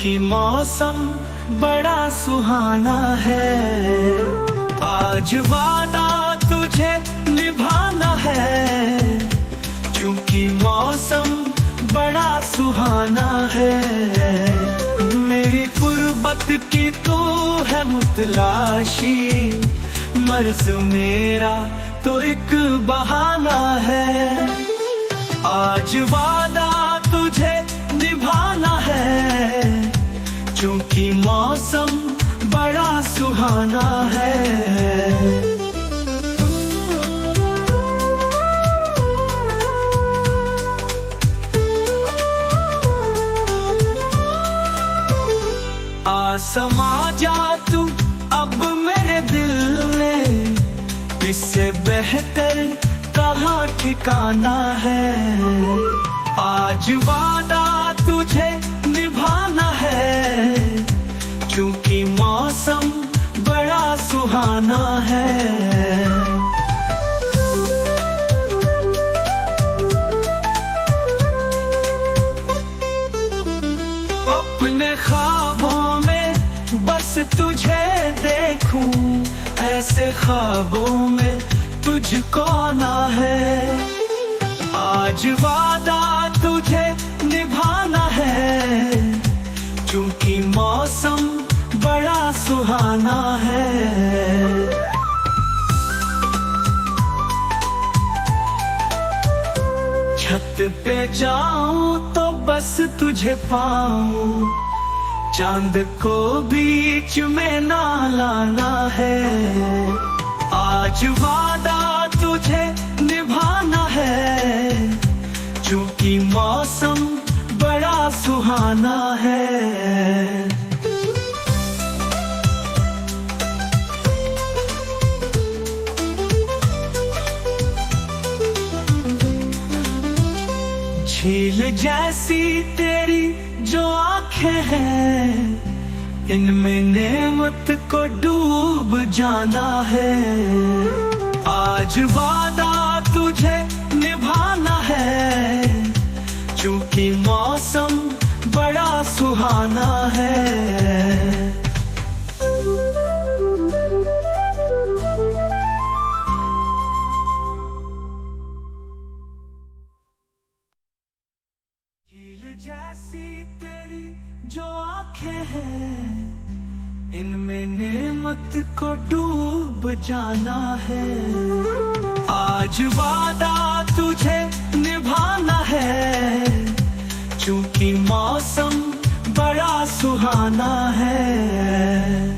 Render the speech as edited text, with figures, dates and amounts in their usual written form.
क्योंकि मौसम बड़ा सुहाना है। आज वादा तुझे निभाना है, क्योंकि मौसम बड़ा सुहाना है। मेरी गुर्बत की तू है मुतलाशी, मर्ज मेरा तो एक बहाना है। आज वादा तुझे निभाना है, क्योंकि मौसम बड़ा सुहाना है। आ समा जा तू अब मेरे दिल में, इससे बेहतर कहाँ ठिकाना है। आज वादा तुझे निभाना है, क्योंकि मौसम बड़ा सुहाना है। अपने ख्वाबों में बस तुझे देखूं, ऐसे ख्वाबों में तुझको आना है। आज वादा तुझे निभाना है, क्योंकि मौसम बड़ा सुहाना है। छत पे जाऊं तो बस तुझे पाऊं, चांद को बीच में ना लाना है। आज वादा तुझे निभाना है, क्योंकि मौसम बड़ा सुहाना है। झील जैसी तेरी जो आंखें हैं, इनमें नेमत को डूब जाना है। आज वादा तुझे निभाना है, क्योंकि मौसम बड़ा सुहाना है। जैसी तेरी जो आंखें हैं, इनमें नेमत को डूब जाना है। आज वादा तुझे निभाना है, क्योंकि मौसम बड़ा सुहाना है।